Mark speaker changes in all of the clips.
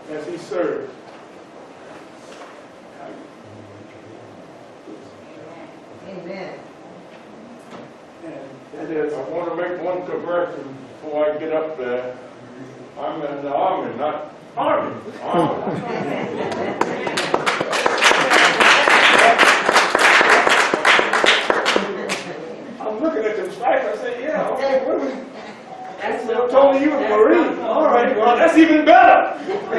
Speaker 1: as he served.
Speaker 2: Amen.
Speaker 1: And that is, I want to make one correction before I get up there. I'm in the Army, not Army. I'm looking at them stripes, I say, yeah, okay, what was
Speaker 2: That's
Speaker 1: I told me you were a Marine. All right, well, that's even better. I'm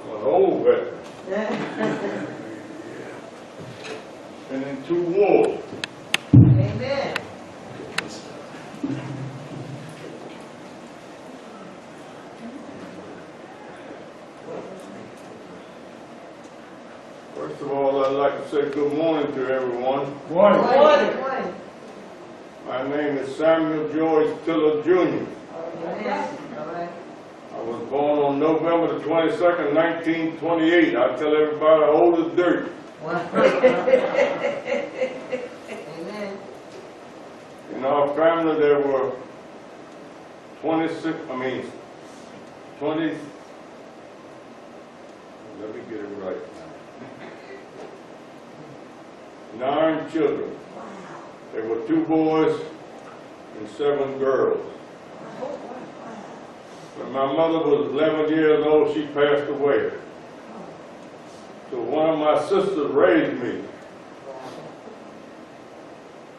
Speaker 1: an old veteran. Been in 2 wars.
Speaker 2: Amen.
Speaker 1: First of all, I'd like to say good morning to everyone.
Speaker 2: Morning.
Speaker 1: My name is Samuel George Tiller Jr.
Speaker 2: Amen. All right.
Speaker 1: I was born on November the 22nd, 1928. I tell everybody old as dirt.
Speaker 2: Amen.
Speaker 1: In our family, there were 20, let me get it right. 9 children. There were 2 boys and 7 girls. When my mother was 11 years old, she passed away. So one of my sisters raised me.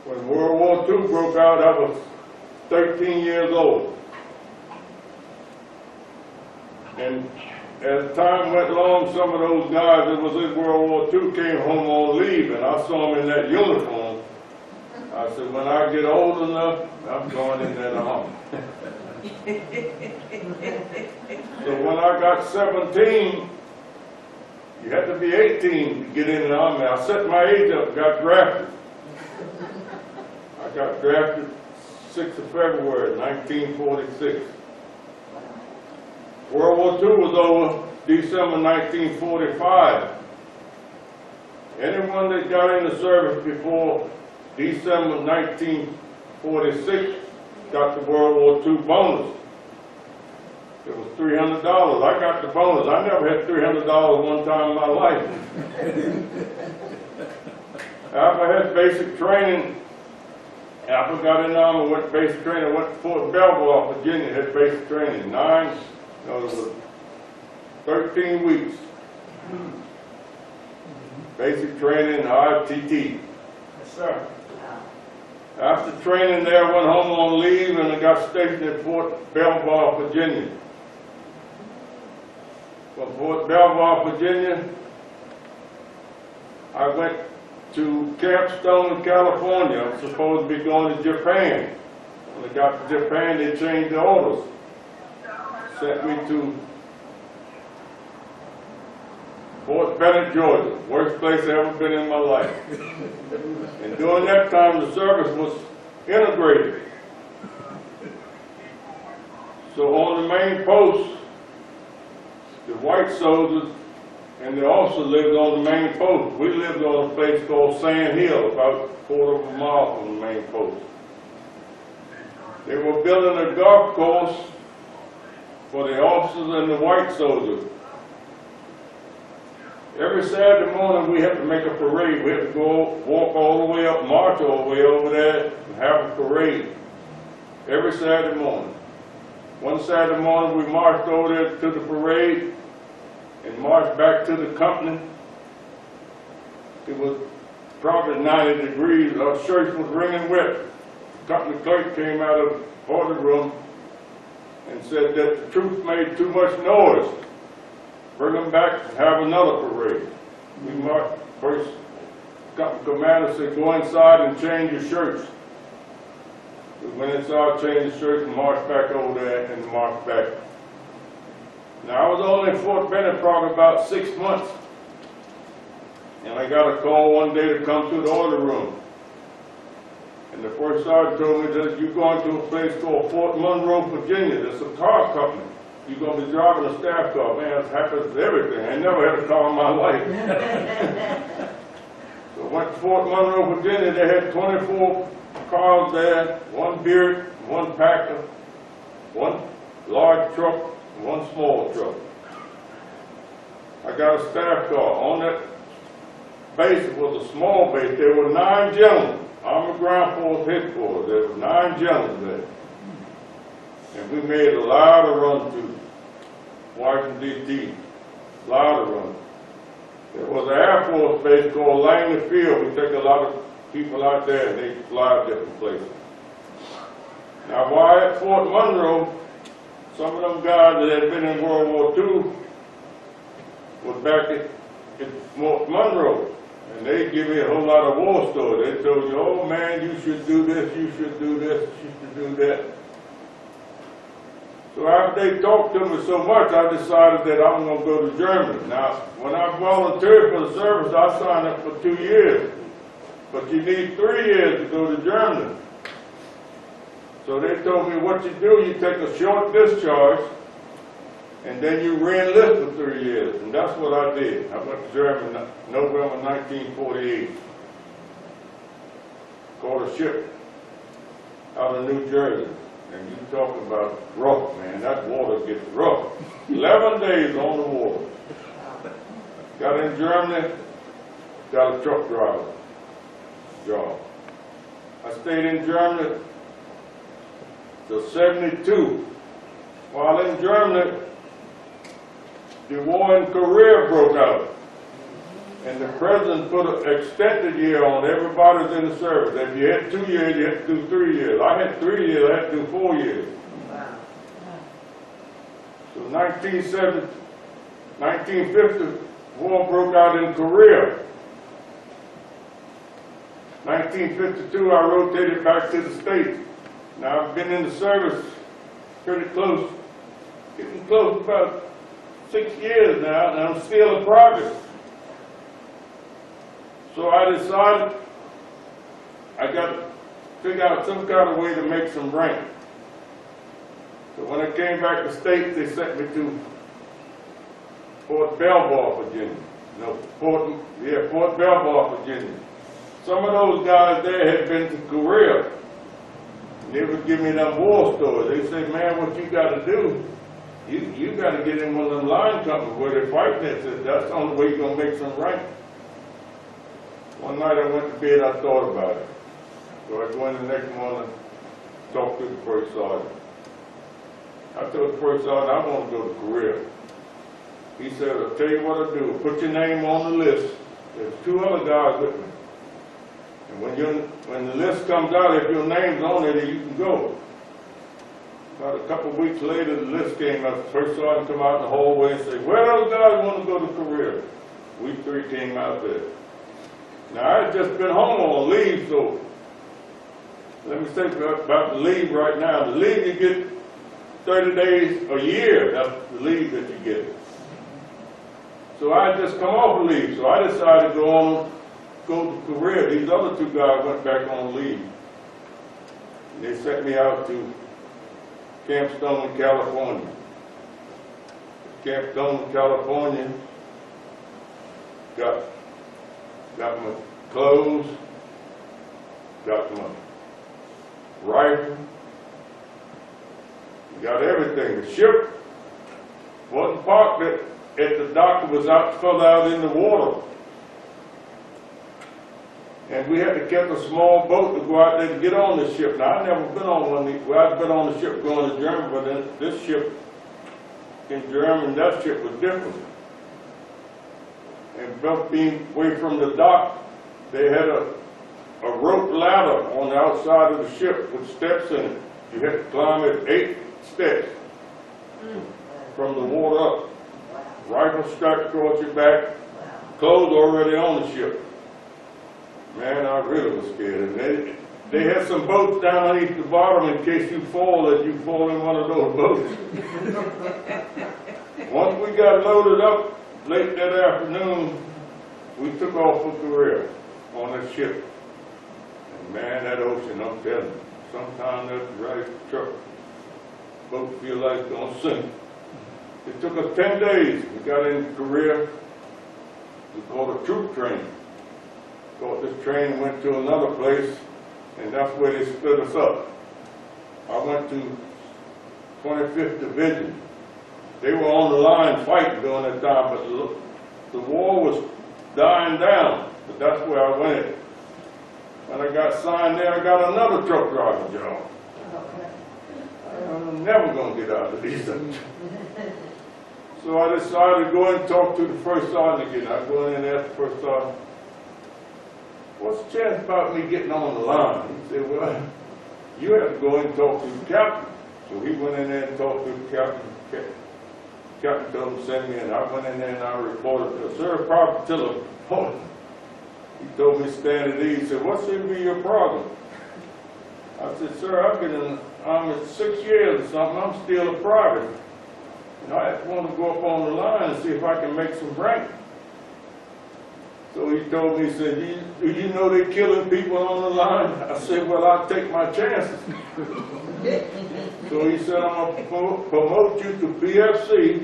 Speaker 1: When World War II broke out, I was 13 years old. And as time went along, some of those guys that was in World War II came home on leave, and I saw them in that uniform. I said, when I get old enough, I'm going in that army. So when I got 17, you had to be 18 to get in the army. I set my age up, got drafted. I got drafted 6th of February, 1946. World War II was over December 1945. Anyone that got in the service before December 1946 got the World War II bonus. It was $300. I got the bonus. I never had $300 one time in my life. After I had basic training, after I got in the army, went to basic training, went to Fort Belvoir, Virginia, had basic training. It was 13 weeks. Basic training, RTT.
Speaker 3: Yes, sir.
Speaker 1: After training there, I went home on leave and I got stationed at Fort Belvoir, Virginia. From Fort Belvoir, Virginia, I went to Camp Stone, California. I was supposed to be going to Japan. When I got to Japan, they changed the orders. Sent me to Fort Bennett, Georgia, worst place I've ever been in my life. And during that time, the service was integrated. So on the main post, the white soldiers and the officers lived on the main post. We lived on a place called Sand Hill, about a quarter of a mile from the main post. They were building a golf course for the officers and the white soldiers. Every Saturday morning we had to make a parade. We had to go walk all the way up, march all the way over there and have a parade. Every Saturday morning. One Saturday morning we marched over there to the parade and marched back to the company. It was probably 90 degrees. Our shirts was wringing wet. The company clerk came out of the order room and said that the troops made too much noise. Bring them back and have another parade. We marched, first company commander said, go inside and change your shirts. We went inside, changed the shirts, and marched back over there and marched back. Now, I was only in Fort Bennett probably about 6 months. And I got a call one day to come to the order room. And the first sergeant told me that you're going to a place called Fort Monroe, Virginia. There's a car company. You're going to be driving a staff car. Man, it happens to everything. I never had a car in my life. So I went to Fort Monroe, Virginia. They had 24 cars there, one Buick, one Packer, one large truck, and one small truck. I got a staff car. On that base, it was a small base. There were 9 gentlemen. Army Ground Force headquarters. There were 9 gentlemen there. And we made a lot of runs to Washington, D.C. A lot of runs. There was an Air Force base called Langley Field. We take a lot of people out there and they fly to different places. Now, while at Fort Monroe, some of them guys that had been in World War II was back at Fort Monroe. And they give me a whole lot of war stories. They told you, oh man, you should do this, you should do this, you should do that. So after they talked to me so much, I decided that I'm going to go to Germany. Now, when I volunteered for the service, I signed up for 2 years. But you need 3 years to go to Germany. So they told me what you do, you take a short discharge, and then you re-enlist for 3 years. And that's what I did. I went to Germany in November 1948. Caught a ship out of New Jersey. And you talking about rough, man. That water gets rough. 11 days on the water. Got in Germany, got a truck driver job. I stayed in Germany till 72. While in Germany, the war in Korea broke out. And the president put an extended year on everybody that's in the service. If you had 2 years, you had to do 3 years. I had 3 years, I had to do 4 years.
Speaker 2: Wow.
Speaker 1: So 1950, war broke out in Korea. 1952, I rotated back to the States. Now I've been in the service pretty close, getting close to about 6 years now, and I'm still in progress. So I decided I got to figure out some kind of way to make some rank. So when I came back to States, they sent me to Fort Belvoir, Virginia. No, Fort Belvoir, Virginia. Some of those guys there had been to Korea. And they would give me them war stories. They said, man, what you got to do, you got to get in one of them line companies where they're fighting. They said, that's the only way you're going to make some rank. One night I went to bed, I thought about it. So I go in the next morning, talk to the first sergeant. I told the first sergeant, I want to go to Korea. He said, I'll tell you what I'll do. Put your name on the list. There's 2 other guys with me. And when the list comes out, if your name's on it, you can go. About a couple of weeks later, the list came out. The first sergeant come out in the hallway and said, where those guys want to go to Korea? We 3 came out there. Now, I had just been home on leave, so let me say about the leave right now. The leave you get 30 days a year. That's the leave that you get. So I had just come off of leave, so I decided to go to Korea. These other 2 guys went back on leave. And they sent me out to Camp Stone, California. Camp Stone, California, got my clothes, got my rifle, got everything. The ship wasn't parked at the dock, it was out further out in the water. And we had to catch a small boat to go out there to get on the ship. Now, I've never been on one of these. Well, I've been on the ship going to Germany, but then this ship in Germany, that ship was different. And both being away from the dock, they had a rope ladder on the outside of the ship with steps in it. You had to climb it 8 steps from the water up. Rifle strapped across your back, clothes already on the ship. Man, I really was scared. And they had some boats down underneath the bottom in case you fall, that you fall in one of those boats. Once we got loaded up late that afternoon, we took off for Korea on that ship. And man, that ocean, I'm telling you, sometimes that right truck boat feel like it's gonna sink. It took us 10 days. We got in Korea. We caught a troop train. Caught this train and went to another place. and that's where they split us up. I went to 25th Division. They were on the line fighting during that time, but the war was dying down, but that's where I went. When I got signed there, I got another truck driving job. I'm never going to get out of these things. So I decided to go in and talk to the first sergeant again. I go in and ask the first sergeant, what's the chance about me getting on the line? He said, well, you have to go in and talk to the captain. So he went in there and talked to the captain. Captain told him to send me in. I went in there and I reported to Sir Private Tiller. He told me to stand at ease. He said, what should be your problem? I said, sir, I've been in the Army 6 years or something. I'm still a private. And I just want to go up on the line and see if I can make some rank. So he told me, he said, do you know they're killing people on the line? I said, well, I'll take my chances. So he said, I'm going to promote you to BFC,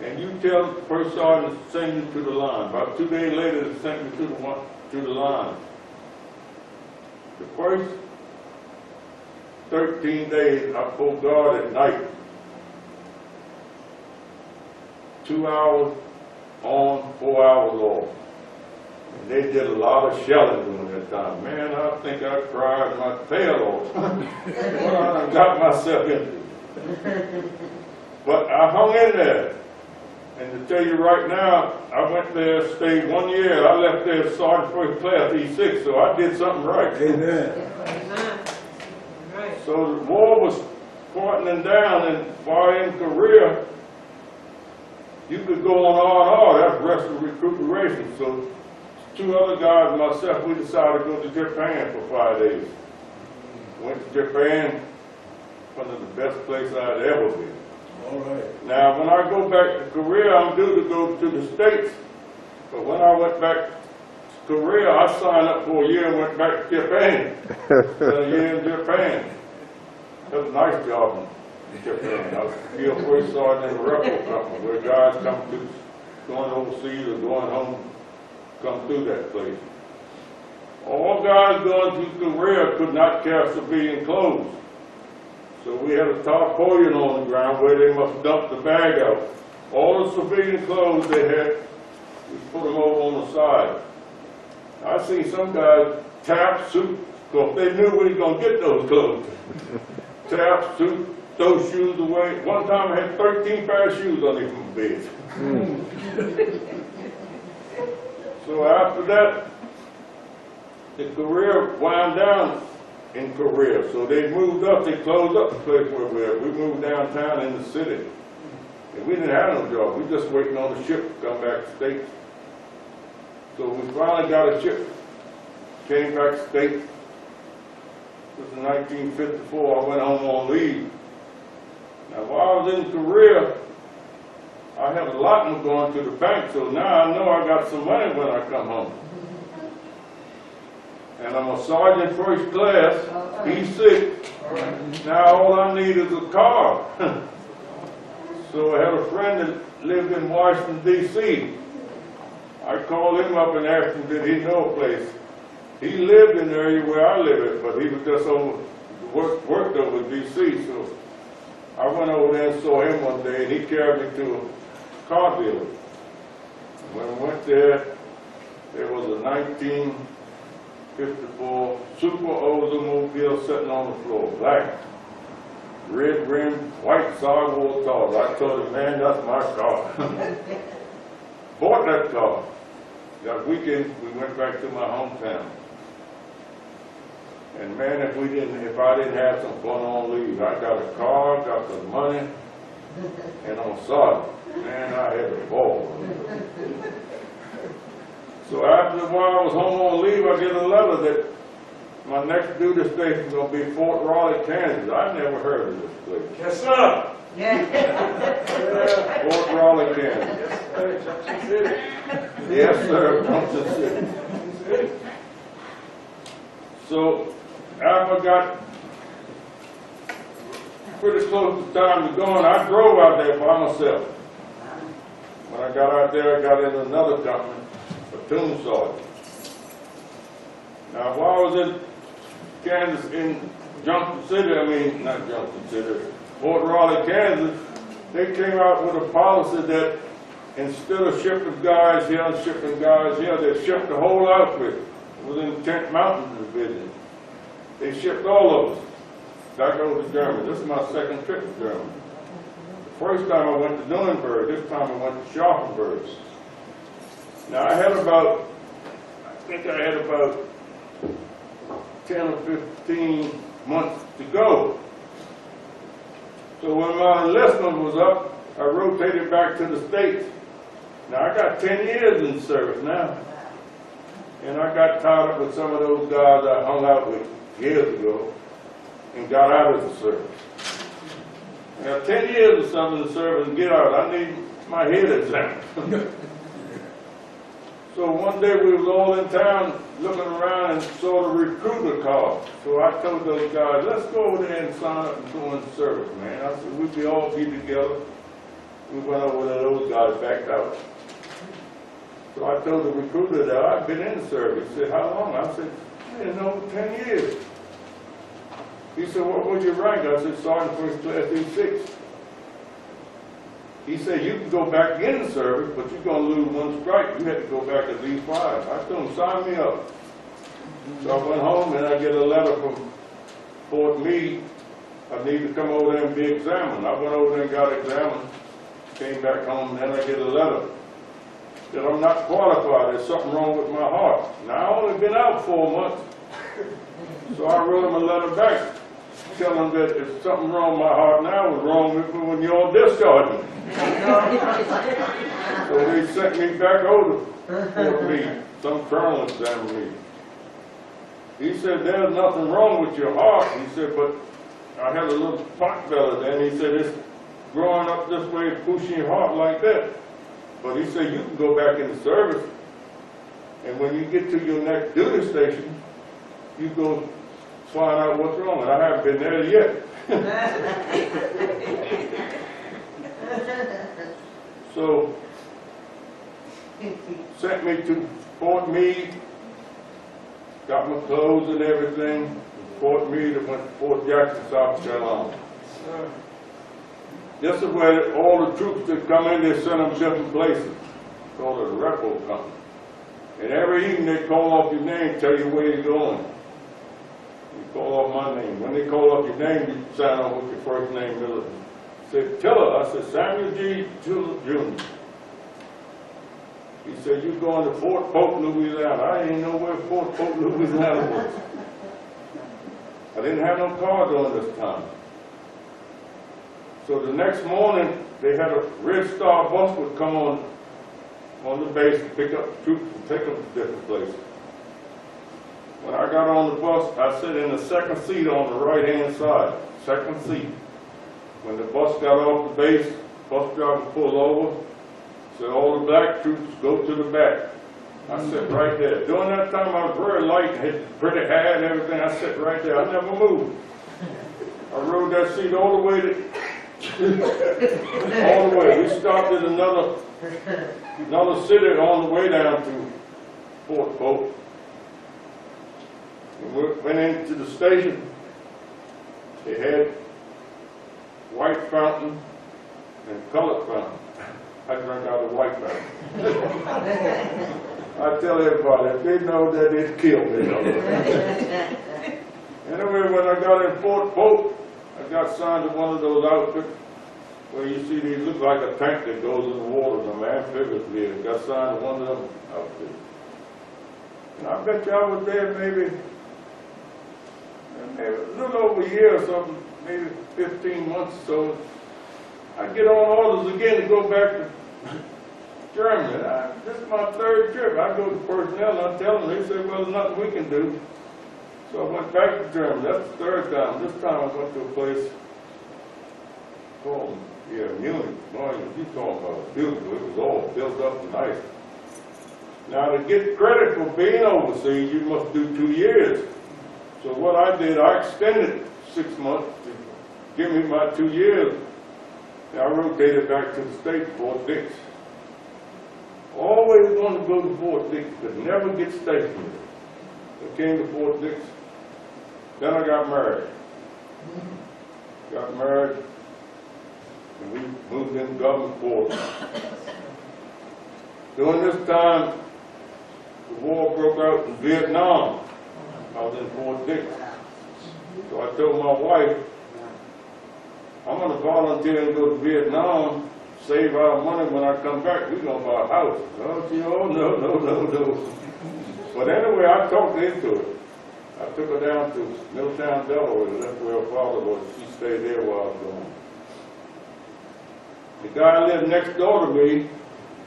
Speaker 1: and you tell the first sergeant to send you to the line. About 2 days later, they sent me to the line. The first 13 days, I pulled guard at night. 2 hours on, 4 hours off. And they did a lot of shelling during that time. Man, I think I cried my tail off. What I got myself into. But I hung in there. And to tell you right now, I went there, stayed 1 year. I left there Sergeant First Class E6, so I did something right.
Speaker 3: Amen.
Speaker 1: So the war was quietening down, and while in Korea, you could go on R&R, that's rest of recuperation. So 2 other guys and myself, we decided to go to Japan for 5 days. Went to Japan, one of the best places I'd ever been.
Speaker 3: All right.
Speaker 1: Now, when I go back to Korea, I'm due to go to the States. But when I went back to Korea, I signed up for a year and went back to Japan. Spent a year in Japan. That was a nice job in Japan. I was field first sergeant in a rental company where guys come to, going overseas or going home, come through that place. All guys going to Korea could not carry civilian clothes. So we had a tarpaulin on the ground where they must dump the bag out. All the civilian clothes they had, we put them over on the side. I seen some guys tap, suit, because they knew we was going to get those clothes. Tap, suit, throw shoes away. One time I had 13 pair of shoes underneath my bed. So after that, the career wound down in Korea. So they moved up, they closed up the place where we were. We moved downtown in the city. And we didn't have no job. We just waiting on the ship to come back to States. So we finally got a ship, came back to States. It was in 1954, I went home on leave. Now while I was in Korea, I had a lot going to the bank, so now I know I got some money when I come home. And I'm a sergeant first class, E6. Now all I need is a car. So I had a friend that lived in Washington, D.C. I called him up and asked him, did he know a place? He lived in the area where I live at, but he was just worked over in D.C. So I went over there and saw him one day, and he carried me to a car dealer. When I went there, there was a 1954 Super Oldsmobile sitting on the floor, black, red rim, white sidewall tires. I told him, man, that's my car. Bought that car. That weekend, we went back to my hometown. And man, if I didn't have some fun on leave, I got a car, got the money, and on Sunday, man, I had a ball. So after a while I was home on leave, I get a letter that my next duty station is going to be Fort Raleigh, Kansas. I never heard of this place.
Speaker 3: Yes, sir.
Speaker 1: Fort Raleigh, Kansas. Yes, sir. Johnson City. So after I got pretty close to time to going, I drove out there by myself. When I got out there, I got in another company, platoon sergeant. Now, while I was in Kansas, in Junction City, not Junction City, Fort Raleigh, Kansas, they came out with a policy that instead of shipping guys here and shipping guys here, they shipped the whole outfit within 10 Mountain Division. They shipped all of us back over to Germany. This is my second trip to Germany. The first time I went to Nuremberg, this time I went to Schaffenburg. Now I had about 10 or 15 months to go. So when my enlistment was up, I rotated back to the States. Now I got 10 years in service now. And I got tied up with some of those guys I hung out with years ago and got out of the service. I got 10 years or something in service and get out. I need my head examined. So one day we was all in town looking around and saw the recruiter call. So I told those guys, let's go over there and sign up and go in service, man. I said, we'd all be together. We went over there, those guys backed out. So I told the recruiter that I'd been in service. He said, how long? I said, man, over 10 years. He said, what was your rank? I said, Sergeant First Class E6. He said, you can go back in the service, but you're going to lose one strike. You have to go back as E5. I told him, sign me up. So I went home and I get a letter from Fort Meade. I need to come over there and be examined. I went over there and got examined. Came back home and then I get a letter that I'm not qualified. There's something wrong with my heart. Now I only been out 4 months. So I wrote him a letter back telling them that if something wrong with my heart now was wrong with me when you all discharged me. So they sent me back over to Fort Meade. Some colonel examined me. He said, there's nothing wrong with your heart. He said, but I had a little pot belly then. He said, it's growing up this way, pushing your heart like that. But he said, you can go back in the service, and when you get to your next duty station, you go find out what's wrong. And I haven't been there yet. So, sent me to Fort Meade, got my clothes and everything. Fort Meade, I went to Fort Jackson, South Carolina. This is where all the troops that come in, they send them different places. Called it a repo company. And every evening they call off your name, tell you where you're going. You call off my name. When they call off your name, you sign off with your first name, middle. Said, Tiller. I said, Samuel G. Tiller Jr. He said, you're going to Fort Polk, Louisiana. I didn't know where Fort Polk, Louisiana was. I didn't have no car during this time. So the next morning, they had a Red Star bus would come on the base to pick up troops and take them to different places. When I got on the bus, I sat in the second seat on the right-hand side, second seat. When the bus got off the base, bus driver pulled over, said all the black troops go to the back. I sat right there. During that time, I was very light and had pretty hair and everything. I sat right there. I never moved. I rode that seat all the way to all the way. We stopped at another city on the way down to Fort Polk. We went into the station. They had white fountain and colored fountain. I drank out of white fountain. I tell everybody, if they know that, they'd kill me. Anyway, when I got in Fort Polk, I got signed to one of those outfits where you see these look like a tank that goes in the water, some amphibious vehicle. Got signed to one of them outfits. And I bet you I was there maybe a little over a year or something, maybe 15 months or so. I get on orders again to go back to Germany. This is my third trip. I go to personnel and I tell them, they say, well, there's nothing we can do. So I went back to Germany. That's the third time. This time I went to a place called, Munich. Boy, you talking about it. Beautiful. It was all built up and nice. Now, to get credit for being overseas, you must do 2 years. So what I did, I extended 6 months to give me my 2 years. And I rotated back to the state, Fort Dix. Always wanted to go to Fort Dix, but never get stationed. I came to Fort Dix. Then I got married. Got married, and we moved in government quarters. During this time, the war broke out in Vietnam. I was in Fort Dix. So I told my wife, I'm going to volunteer and go to Vietnam, save our money when I come back. We're going to buy a house. Oh, she, oh, no. But anyway, I talked her into it. I took her down to Middletown, Delaware. That's where her father was. She stayed there while I was gone. The guy lived next door to me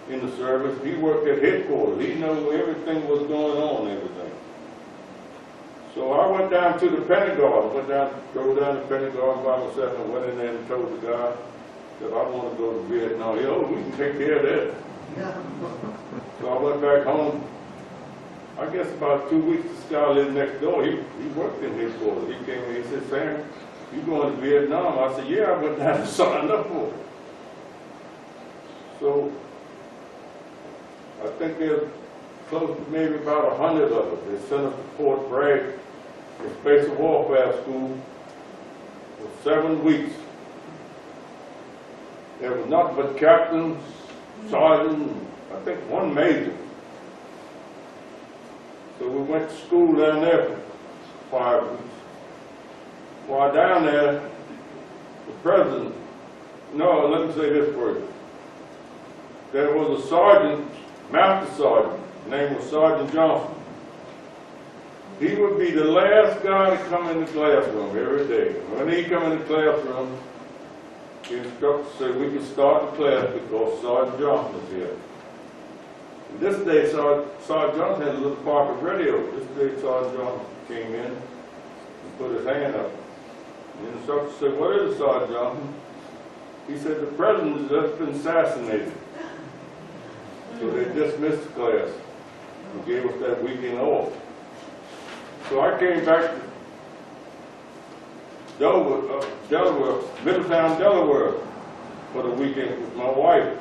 Speaker 1: in the service. He worked at headquarters. He knew where everything was going on and everything. So I went down to the Pentagon. Drove down to the Pentagon by myself and went in there and told the guy that I want to go to Vietnam. He said, oh, we can take care of that. So I went back home. I guess about 2 weeks, this guy lived next door. He worked in headquarters. He came in, he said, Sam, you going to Vietnam? I said, yeah, I went down and signed up for it. So I think there's close to maybe about 100 of us. They sent us to Fort Bragg, the Space Warfare School, for 7 weeks. There was nothing but captains, sergeants, I think one major. So we went to school down there for 5 weeks. While down there, the president, no, let me say this first. There was a sergeant, master sergeant, his name was Sergeant Johnson. He would be the last guy to come in the classroom every day. When he come in the classroom, the instructor said we could start the class because Sergeant Johnson was here. And this day, Sergeant Johnson had a little pocket radio. This day, Sergeant Johnson came in and put his hand up. And the instructor said, what is it, Sergeant Johnson? He said, the president has just been assassinated. So they dismissed the class and gave us that weekend off. So I came back to Delaware, Middletown, Delaware, for the weekend with my wife.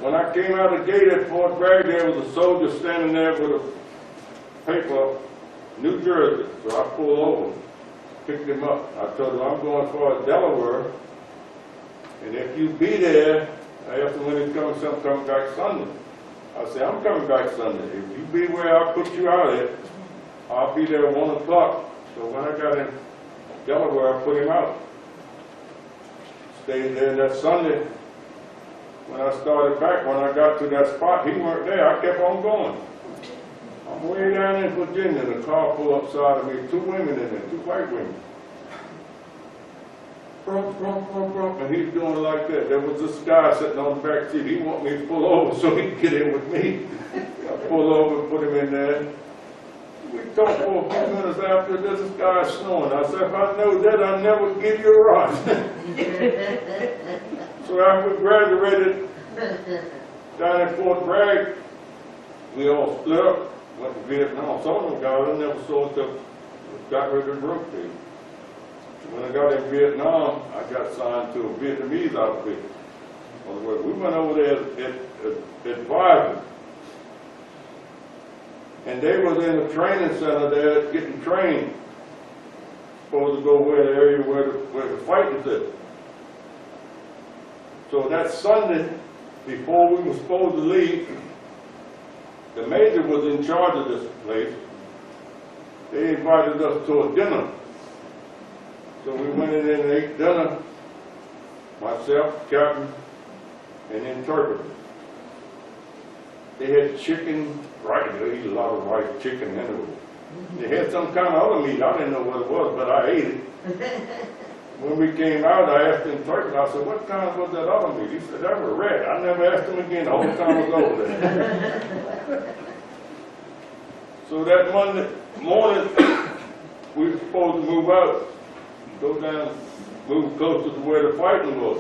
Speaker 1: When I came out the gate at Fort Bragg, there was a soldier standing there with a paper, New Jersey. So I pulled over, picked him up. I told him, I'm going for Delaware, and if you be there, I asked him when he's coming, so I'm coming back Sunday. I said, I'm coming back Sunday. If you be where I put you out at, I'll be there at 1 o'clock. So when I got in Delaware, I put him out. Stayed there that Sunday. When I started back, when I got to that spot, he weren't there. I kept on going. I'm way down in Virginia, and the car pulled up side of me, 2 women in there, 2 white women. And he's doing it like that. There was this guy sitting on the back seat. He wanted me to pull over so he could get in with me. I pulled over and put him in there. We talked for a few minutes after this guy snoring. I said, if I know that, I'd never give you a ride. So after we graduated down in Fort Bragg, we all split up, went to Vietnam. Some of them guys I never saw until we got ready to work there. When I got in Vietnam, I got signed to a Vietnamese outfit. We went over there as advisors. And they was in a training center there getting trained. Supposed to go where the area where the fight was at. So that Sunday, before we were supposed to leave, the major was in charge of this place. They invited us to a dinner. So we went in there and ate dinner, myself, captain, and interpreter. They had chicken, right, they eat a lot of rice, chicken anyway. They had some kind of other meat, I didn't know what it was, but I ate it. When we came out, I asked the interpreter, I said, what kind was that other meat? He said, that was red. I never asked him again the whole time I was over there. So that Monday morning, we were supposed to move out. Go down, move closer to where the fighting was.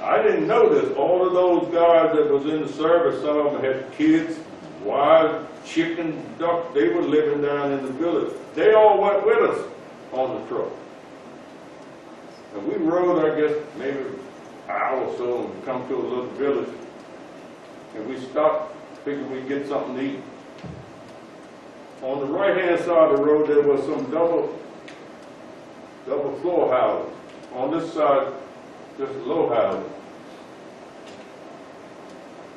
Speaker 1: I didn't know this. All of those guys that was in the service, some of them had kids, wives, chicken, duck. They were living down in the village. They all went with us on the truck. And we rode, I guess, maybe an hour or so and come to a little village. And we stopped, figured we'd get something to eat. On the right-hand side of the road, there was some double floor houses. On this side, just low houses.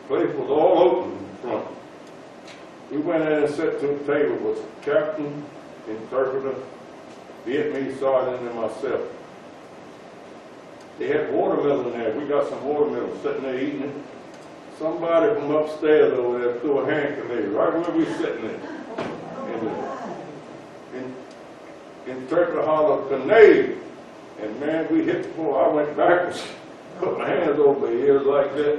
Speaker 1: Place was all open in front. We went in and sat to the table with captain, interpreter, Vietnamese sergeant, and myself. They had watermelon there. We got some watermelon sitting there eating it. Somebody from upstairs over there threw a hand grenade right where we were sitting there. And interpreter hollered, "Grenade!" And man, we hit the floor. I went backwards, put my hands over my ears like that.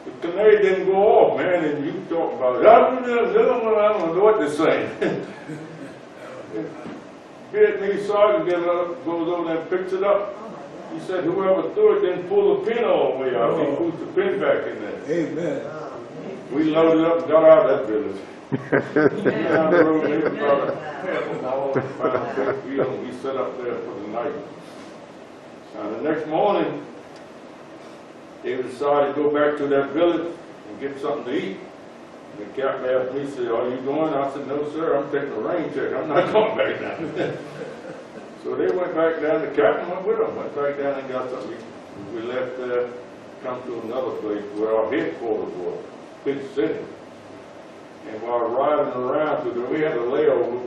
Speaker 1: The grenade didn't go off, man, and you talk about it. I don't know what they're saying. Vietnamese sergeant goes over there and picks it up. He said whoever threw it didn't pull the pin all the way out. He put the pin back in there.
Speaker 3: Amen.
Speaker 1: We loaded up and got out of that village. Down the road, maybe about half a mile, found a big field, and we set up there for the night. Now the next morning, they decided to go back to that village and get something to eat. And the captain asked me, said, "Are you going?" I said, "No, sir, I'm taking a rain check. I'm not going back down." So they went back down. The captain went with them. Went back down and got something. We left there, come to another place where our headquarters was, big city. And while riding around through there, we had a layover.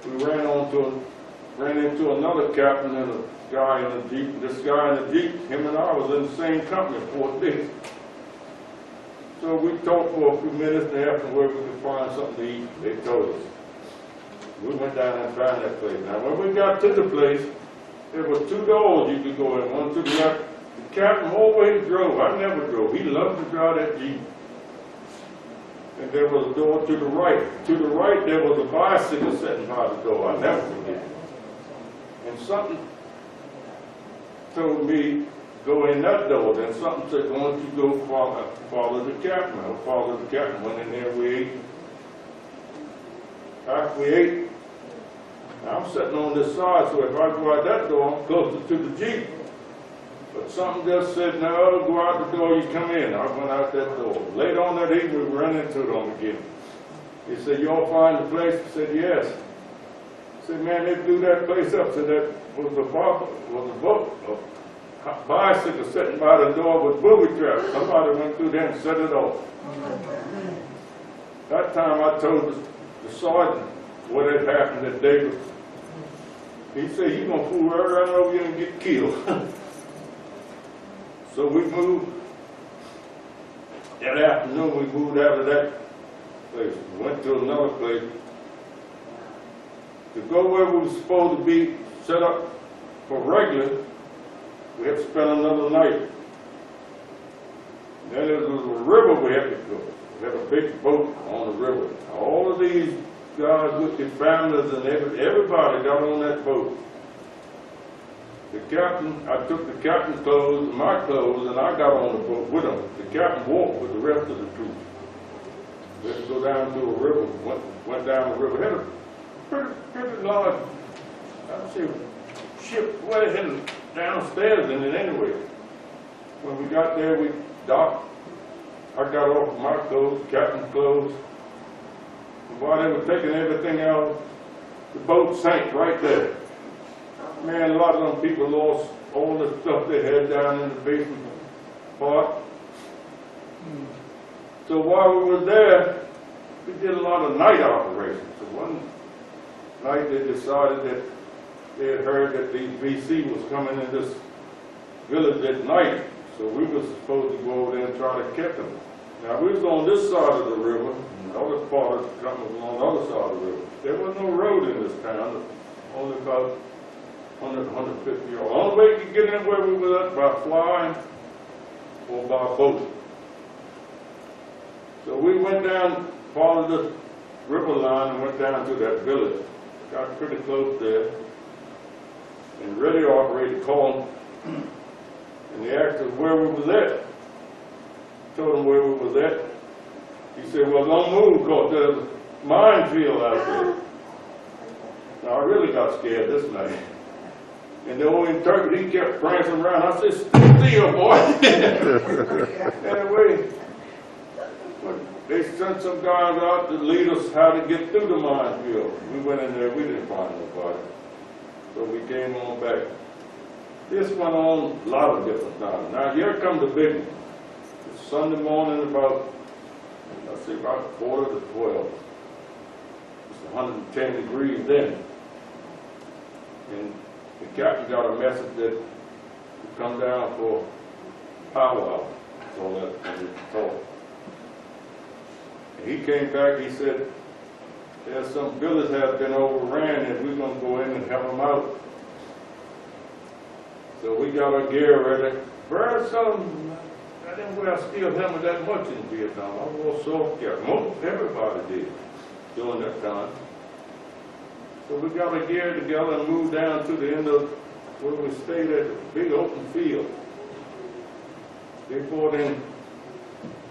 Speaker 1: We ran into another captain and a guy in a Jeep. This guy in the Jeep, him and I was in the same company, Fort Dix. So we talked for a few minutes and asked them where we could find something to eat. They told us. We went down and found that place. Now when we got to the place, there were two doors you could go in, one to the left. The captain always drove. I never drove. He loved to drive that Jeep. And there was a door to the right. To the right, there was a bicycle sitting by the door. I never forget. And something told me, go in that door. Then something said, why don't you go follow the captain? I followed the captain, went in there, we ate. After we ate, I'm sitting on this side, so if I go out that door, I'm closer to the Jeep. But something just said, no, go out the door, you come in. I went out that door. Later on that evening, we ran into them again. He said, you all find the place? I said, yes. I said, man, they blew that place up. So that was a bicycle sitting by the door with booby traps. Somebody went through there and set it off. That time I told the sergeant what had happened that day before. He said, you're going to fool right around over here and get killed. So we moved, that afternoon we moved out of that place. We went to another place. To go where we were supposed to be set up for regular, we had to spend another night. Then there was a river we had to go. We had a big boat on the river. All of these guys with their families and everybody got on that boat. The captain, I took the captain's clothes, my clothes, and I got on the boat with him. The captain walked with the rest of the troops. We had to go down to a river, went down the river. Had a pretty large, I'd say, ship way heading downstairs in it anyway. When we got there, we docked. I got off my clothes, the captain's clothes. And while they were taking everything out, the boat sank right there. Man, a lot of them people lost all the stuff they had down in the basement part. So while we were there, we did a lot of night operations. So one night they decided that they had heard that the VC was coming in this village at night. So we were supposed to go over there and try to catch them. Now we was on this side of the river, and the other part of the company was on the other side of the river. There was no road in this town, only about 100, 150 yards. The only way you could get in where we were at by flying or by boat. So we went down, followed the river line and went down to that village. Got pretty close there. And the radio operator called and they asked us where we was at. Told him where we was at. He said, well, don't move because there's a minefield out there. Now I really got scared this night. And the old interpreter, he kept prancing around. I said, stay still, boy. Anyway, they sent some guys out to lead us how to get through the minefield. We went in there, we didn't find nobody. So we came on back. This went on a lot of different times. Now here comes the big one. It's Sunday morning about, let's say about 11:45. It's 110 degrees then. And the captain got a message that to come down for powwow. So that when we talked. And he came back, he said, there's some village have been overran and we're going to go in and help them out. So we got our gear ready. Very seldom, I didn't wear a steel helmet that much in Vietnam. I wore soft cap. Most everybody did during that time. So we got our gear together and moved down to the end of where we stayed at the big open field. They brought in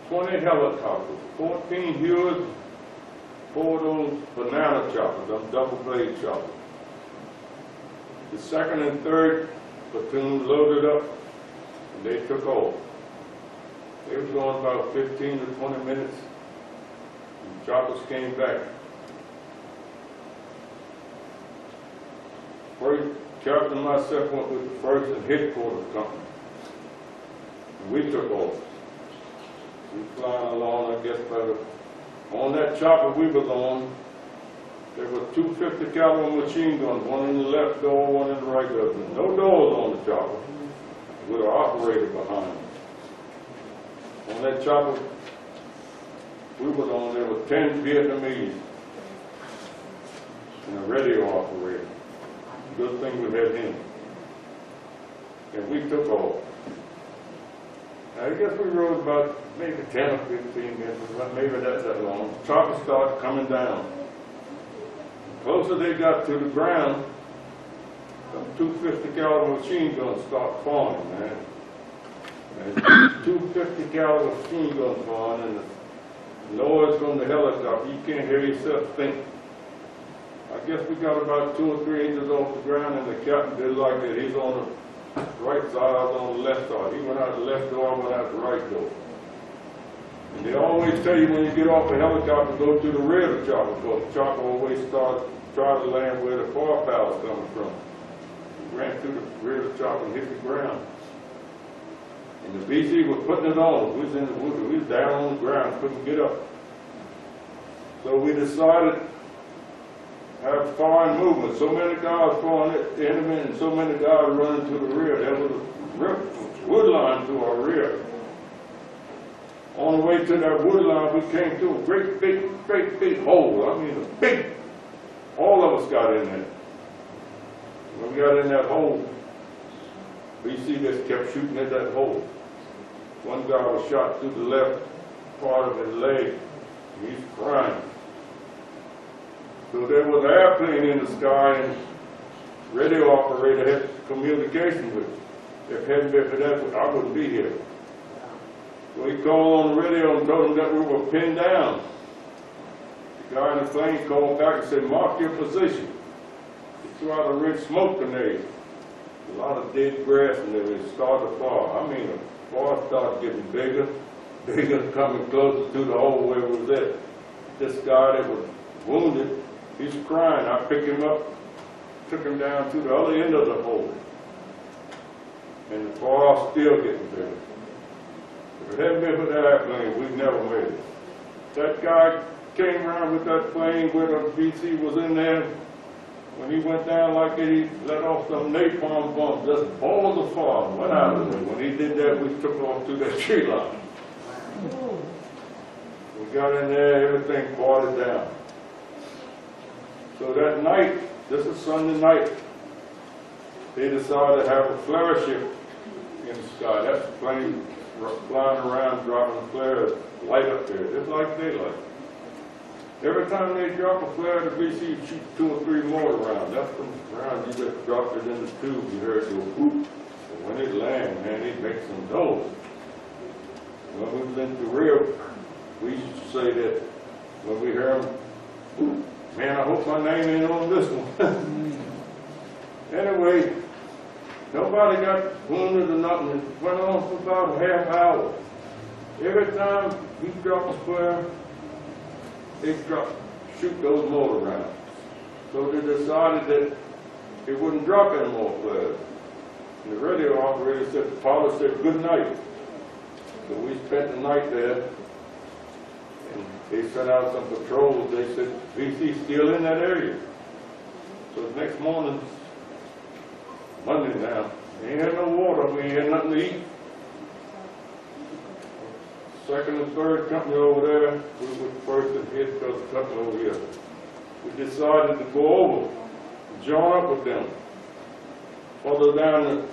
Speaker 1: 20 helicopters, 14 Hueys, 4 of those banana choppers, them double blade choppers. The second and third platoon loaded up and they took off. They was going about 15 to 20 minutes and choppers came back. First, Captain and myself went with the first and headquarters company. And we took off. We flying along, I guess, on that chopper we was on, there were 2 50 caliber machine guns, one in the left door, one in the right door. No doors on the chopper, with an operator behind. On that chopper we was on, there were 10 Vietnamese and a radio operator. Good thing we had him. And we took off. I guess we rode about maybe 10 or 15 minutes, maybe that long. The chopper started coming down. The closer they got to the ground, some 250 caliber machine guns start falling, man. And 250 caliber machine guns falling, and the noise from the helicopter, you can't hear yourself think. I guess we got about 2 or 3 inches off the ground, and the captain did like that. He's on the right side, I was on the left side. He went out the left door, I went out the right door. And they always tell you when you get off the helicopter, go to the rear of the chopper, because the chopper always try to land where the firepower's coming from. We ran through the rear of the chopper and hit the ground. And the BC was putting it on. We was in the woods, we was down on the ground, couldn't get up. So we decided to have foreign movement. So many guys following the enemy and so many guys running to the rear. There was a wood line to our rear. On the way to that wood line, we came to a great big hole. I mean, a big, all of us got in there. When we got in that hole, BC just kept shooting at that hole. One guy was shot through the left part of his leg. He's crying. So there was an airplane in the sky, and the radio operator had communication with him. If it hadn't been for that, I wouldn't be here. So he called on the radio and told him that we were pinned down. The guy in the plane called back and said, mark your position. He threw out a red smoke grenade. A lot of dead grass and it started to fall. I mean, the fire started getting bigger, coming closer to the hole where it was at. This guy that was wounded, he's crying. I picked him up, took him down to the other end of the hole. And the fire's still getting bigger. If it hadn't been for that airplane, we'd never made it. That guy came around with that plane where the BC was in there. When he went down like that, he let off some napalm bombs, just balls of fire went out of it. When he did that, we took off to that tree line. We got in there, everything parted down. So that night, this is Sunday night, they decided to have a flare ship in the sky. That's the plane flying around, dropping flares, light up there, just like daylight. Every time they drop a flare, the BC shoot 2 or 3 more around. That's from around, you just dropped it in the tube, you heard it go whoop. And when it land, man, it makes some noise. When we was in the rear, we used to say that when we hear them, whoop, man, I hope my name ain't on this one. Anyway, nobody got wounded or nothing. It went on for about a half hour. Every time we dropped a flare, they shoot those motor rounds. So they decided that it wouldn't drop any more flares. And the radio operator said, the pilot said, good night. So we spent the night there, and they sent out some patrols. They said, VC's still in that area. So the next morning, Monday now, we ain't had no water, we ain't had nothing to eat. Second and third company over there, we were first and hit because the company over here. We decided to go over, join up with them. Further down the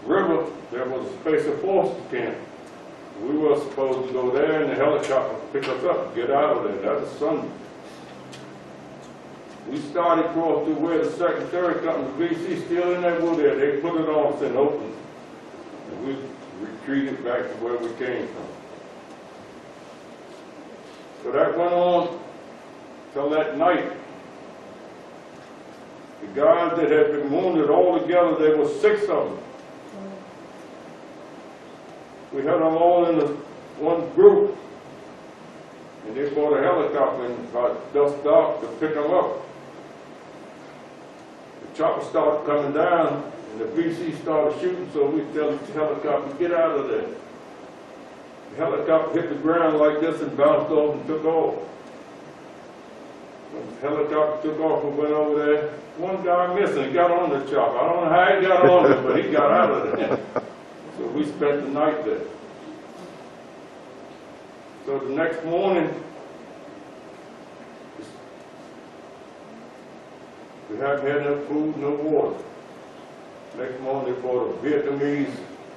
Speaker 1: river, there was a special forces camp. We were supposed to go there and the helicopter pick us up and get out of there. That was Sunday. We started across to where the second, third company, VC still in that wood there. They put it on us and open. And we retreated back to where we came from. So that went on till that night. The guys that had been wounded all together, there were 6 of them. We had them all in one group. And they brought a helicopter and about dusk dark to pick them up. The chopper started coming down and the VC started shooting, so we tell the helicopter, get out of there. The helicopter hit the ground like this and bounced off and took off. When the helicopter took off and went over there, one guy missing, he got on the chopper. I don't know how he got on it, but he got out of there. So we spent the night there. So the next morning, we hadn't had no food, no water. Next morning they brought a Vietnamese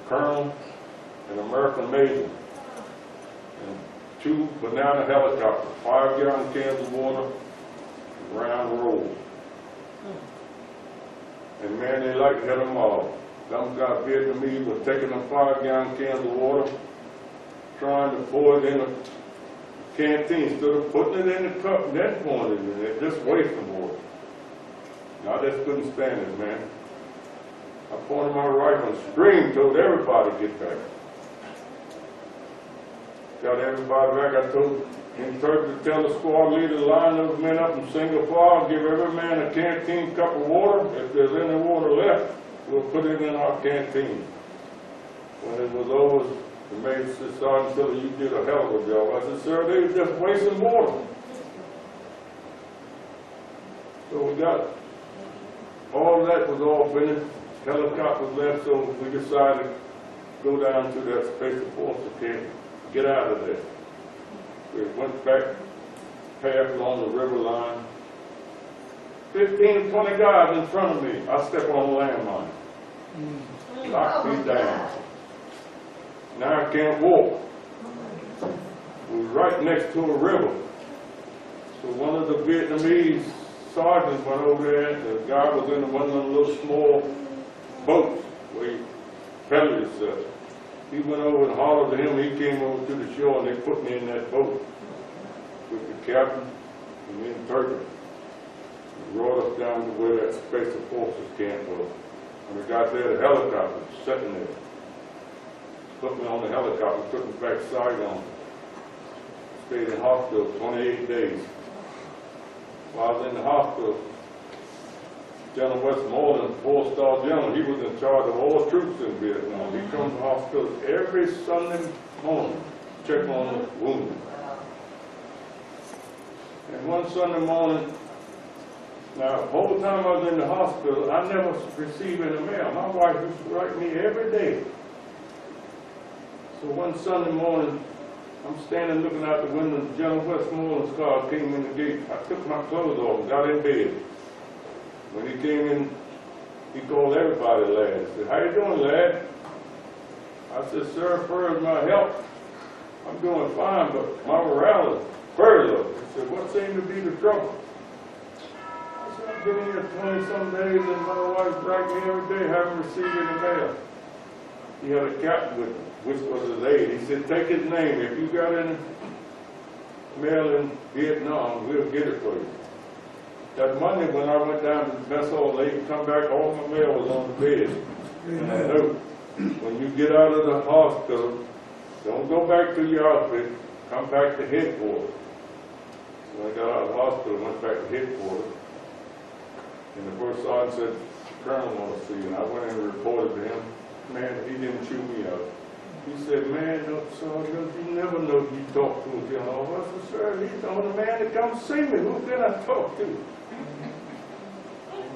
Speaker 1: colonel, an American major, and 2 banana helicopters, 5-gallon cans of water, round roll. And man, they like to have them all. Some guys Vietnamese were taking them 5-gallon cans of water, trying to pour it in a canteen instead of putting it in the cup and then pouring it in there, just wasting water. I just couldn't stand it, man. I pointed my rifle and screamed, told everybody to get back. Got everybody back. I told the interpreter to tell the squad leader to line those men up in single file, give every man a canteen cup of water. If there's any water left, we'll put it in our canteen. When it was over, the major said, Sergeant Tiller, you did a hell of a job. I said, sir, they were just wasting water. So we got, all that was all finished. Helicopters left, so we decided to go down to that special forces camp, get out of there. We went back, passed along the river line. 15 to 20 guys in front of me. I stepped on a landmine. Knocked me down. Now I can't walk. We were right next to a river. So one of the Vietnamese sergeants went over there. The guy was in one of them little small boats where he paddled himself. He went over and hollered at him. He came over to the shore and they put me in that boat with the captain and the interpreter. They brought us down to where that special forces camp was. When we got there, the helicopter was sitting there. Put me on the helicopter, took me back to Saigon. Stayed in hospital 28 days. While I was in the hospital, General Westmoreland, 4-star general, he was in charge of all the troops in Vietnam. He comes to the hospital every Sunday morning, check on the wounded. And one Sunday morning, now the whole time I was in the hospital, I never received any mail. My wife used to write me every day. So one Sunday morning, I'm standing looking out the window, and General Westmoreland's car came in the gate. I took my clothes off and got in bed. When he came in, he called everybody lad. He said, how you doing, lad? I said, sir, as far as my health, I'm doing fine, but my morale is very low. He said, what seemed to be the trouble? I said, I've been here 20-some days and my wife writes me every day, haven't received any mail. He had a captain with him, which was his aide. He said, take his name. If you got any mail in Vietnam, we'll get it for you. That Monday when I went down to mess hall late and come back, all my mail was on the bed. And I knew, when you get out of the hospital, don't go back to your outfit, come back to headquarters. When I got out of the hospital, I went back to headquarters, and the first sergeant said, "The colonel wants to see you." And I went in and reported to him. Man, he didn't chew me out. He said, "Man, Sergeant, you never know who you talk to as an officer." I said, "Sir, he's the only man that comes see me. Who can I talk to?"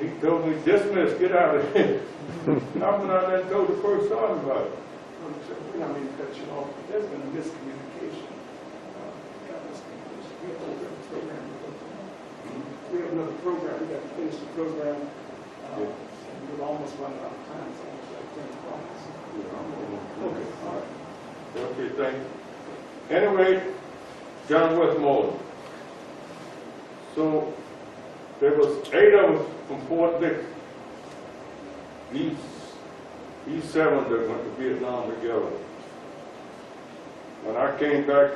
Speaker 1: He told me, "Dismiss, get out of here." I went out there and told the first sergeant about it.
Speaker 3: We don't mean to cut you off, but there's been a miscommunication. We have another program, we got to finish the program. We're almost running out of time, so it's like 10 o'clock. Okay, all right.
Speaker 1: Okay, thank you. Anyway, John Westmoreland. So, there was 8 of us from Fort Dix. These 7 that went to Vietnam together. When I came back,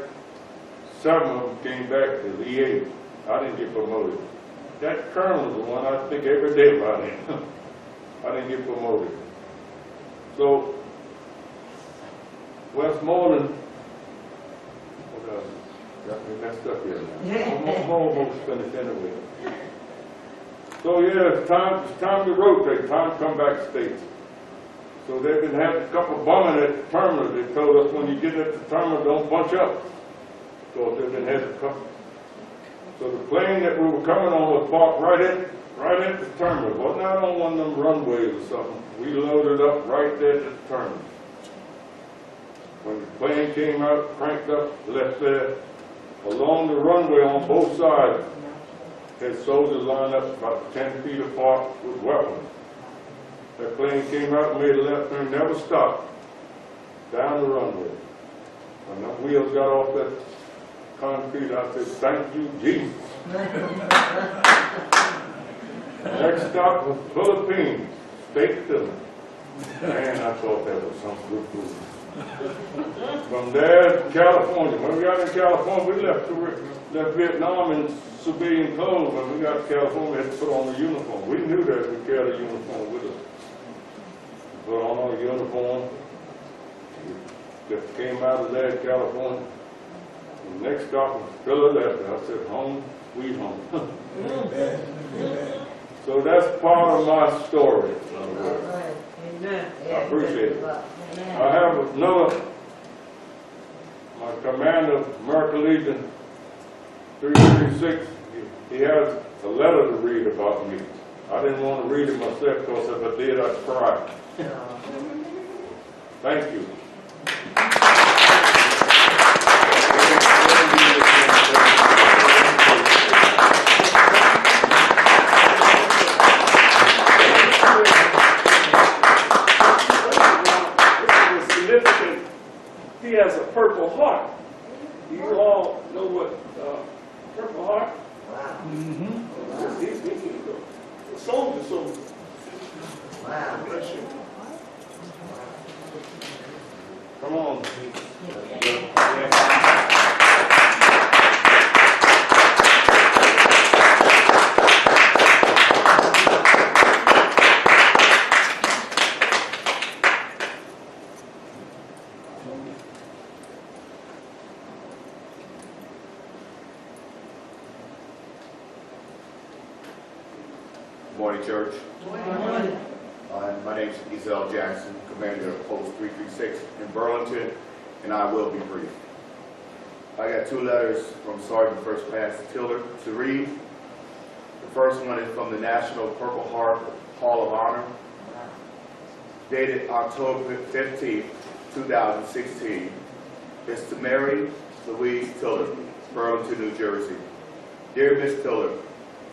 Speaker 1: 7 of them came back to the 8. I didn't get promoted. That colonel was the one I think every day about him. I didn't get promoted. So, Westmoreland, what else? Got me messed up here now. I'm almost finished anyway. So yeah, it's time to rotate, time to come back to States. So they've been having a couple bombing at the terminal. They told us when you get at the terminal, don't bunch up. So they've been having a couple. So the plane that we were coming on was parked right at the terminal. It wasn't out on one of them runways or something. We loaded up right there at the terminal. When the plane came out, cranked up, left there, along the runway on both sides, had soldiers lined up about 10 feet apart with weapons. That plane came out and made a left turn, never stopped, down the runway. When the wheels got off that concrete, I said, "Thank you, Jesus." Next stop was Philippines, State to me. Man, I thought that was some good food. From there to California. When we got in California, we left Vietnam in civilian clothes. When we got to California, we had to put on a uniform. We knew that we carried a uniform with us. Put on our uniform. We just came out of there in California. The next stop was Philadelphia. I said, "Home, sweet home." So that's part of my story.
Speaker 2: Amen.
Speaker 1: I appreciate it. I have another, my commander of American Legion 336, he has a letter to read about me. I didn't want to read it myself because if I did, I'd cry. Thank you.
Speaker 3: He has a Purple Heart. Do you all know what Purple Heart?
Speaker 2: Wow.
Speaker 3: He's a soldier.
Speaker 2: Wow.
Speaker 3: Bless you.
Speaker 1: Come on.
Speaker 4: Good morning, church.
Speaker 2: Morning.
Speaker 4: My name is Ezell Jackson, commander of Post 336 in Burlington, and I will be brief. I got 2 letters from Sergeant First Class Tiller to read. The first one is from the National Purple Heart Hall of Honor, dated October 15, 2016. It's to Mary Louise Tiller, Burlington, New Jersey. Dear Ms. Tiller,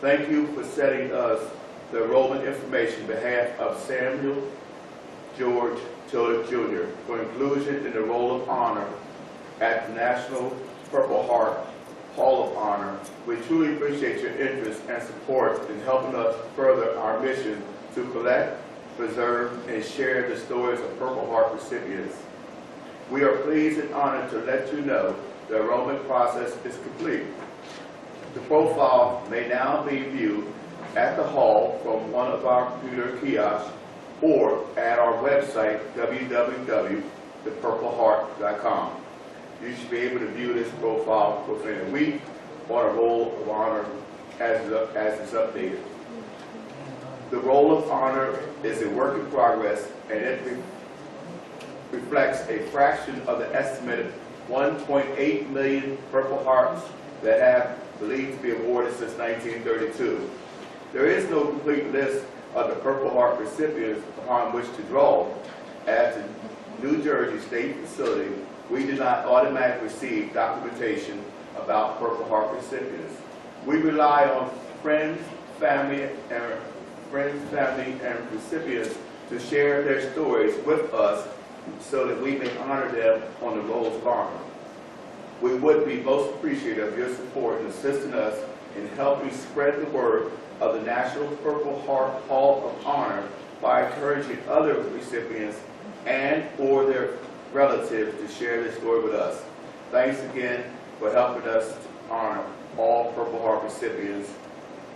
Speaker 4: thank you for sending us the enrollment information on behalf of Samuel George Tiller Jr. for inclusion in the Roll of Honor at the National Purple Heart Hall of Honor. We truly appreciate your interest and support in helping us further our mission to collect, preserve, and share the stories of Purple Heart recipients. We are pleased and honored to let you know the enrollment process is complete. The profile may now be viewed at the hall from one of our computer kiosks or at our website, www.thepurpleheart.com. You should be able to view this profile within a week on a roll of honor as is updated. The roll of honor is a work in progress, and it reflects a fraction of the estimated 1.8 million Purple Hearts that have believed to be awarded since 1932. There is no complete list of the Purple Heart recipients upon which to draw. As the New Jersey State facility, we do not automatically receive documentation about Purple Heart recipients. We rely on friends, family, and recipients to share their stories with us so that we may honor them on the rolls of honor. We would be most appreciative of your support in assisting us in helping spread the word of the National Purple Heart Hall of Honor by encouraging other recipients and or their relatives to share their story with us. Thanks again for helping us to honor all Purple Heart recipients.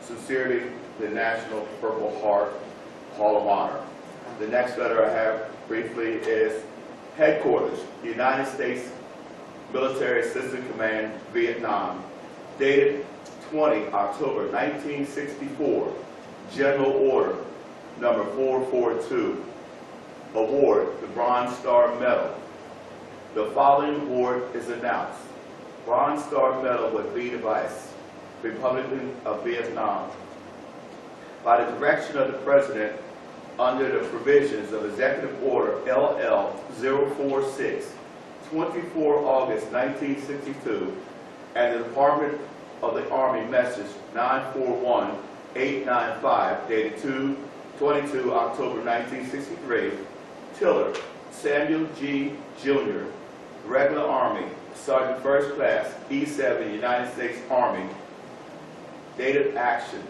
Speaker 4: Sincerely, the National Purple Heart Hall of Honor. The next letter I have briefly is Headquarters, United States Military Assistant Command, Vietnam, dated 20 October 1964, General Order number 442, award the Bronze Star Medal. The following award is announced. Bronze Star Medal would be by Republic of Vietnam. By the direction of the President, under the provisions of Executive Order LL 046, 24 August 1962, and the Department of the Army Message 941-895, dated 22 October 1963, Tiller Samuel G. Jr., Regular Army, Sergeant First Class, E-7, United States Army, dated action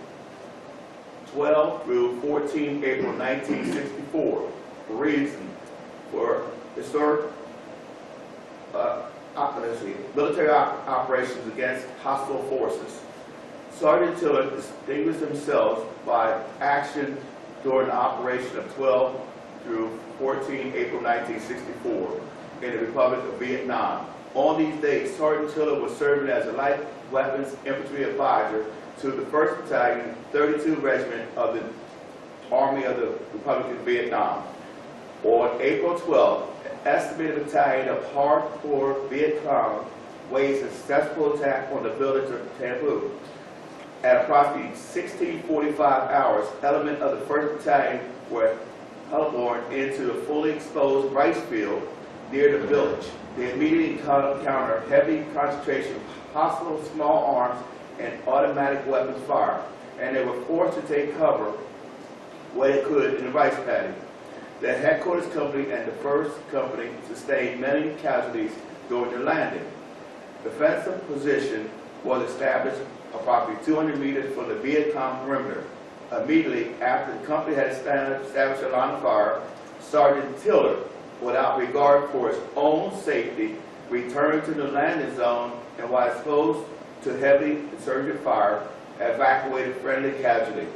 Speaker 4: 12 through 14 April 1964. Reason for historic military operations against hostile forces. Sergeant Tiller distinguished themselves by action during the operation of 12 through 14 April 1964 in the Republic of Vietnam. On these dates, Sergeant Tiller was serving as a light weapons infantry advisor to the 1st Battalion, 32 Regiment of the Army of the Republic of Vietnam. On April 12th, an estimated battalion of hardcore Viet Cong waged a successful attack on the village of Taboo. At approximately 16:45 hours, elements of the 1st Battalion were hellborn into the fully exposed rice field near the village. They immediately encountered heavy concentration of hostile small arms and automatic weapons fire, and they were forced to take cover where they could in the rice paddy. The headquarters company and the 1st Company sustained many casualties during the landing. The defensive position was established approximately 200 meters from the Viet Cong perimeter. Immediately after the company had established a line of fire, Sergeant Tiller, without regard for his own safety, returned to the landing zone and, while exposed to heavy insurgent fire, evacuated friendly casualty.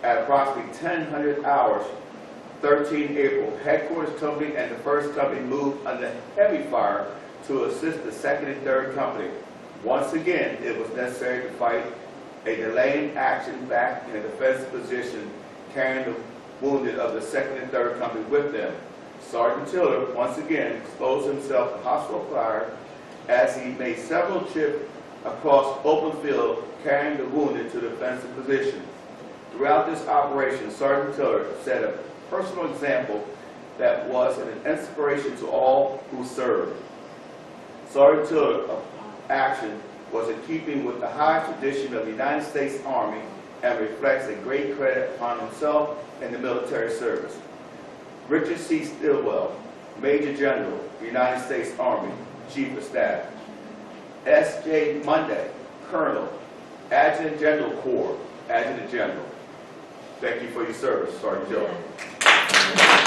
Speaker 4: At approximately 1000 hours, 13 April, Headquarters Company and the 1st Company moved under heavy fire to assist the 2nd and 3rd Company. Once again, it was necessary to fight a delaying action back in a defensive position, carrying the wounded of the 2nd and 3rd Company with them. Sergeant Tiller once again exposed himself to hostile fire as he made several trips across open field, carrying the wounded to the defensive position. Throughout this operation, Sergeant Tiller set a personal example that was an inspiration to all who served. Sergeant Tiller's action was in keeping with the high tradition of the United States Army and reflects a great credit upon himself and the military service. Richard C. Stilwell, Major General, United States Army, Chief of Staff. S.J. Monday, Colonel, Adjutant General Corps, Adjutant General. Thank you for your service, Sergeant Tiller.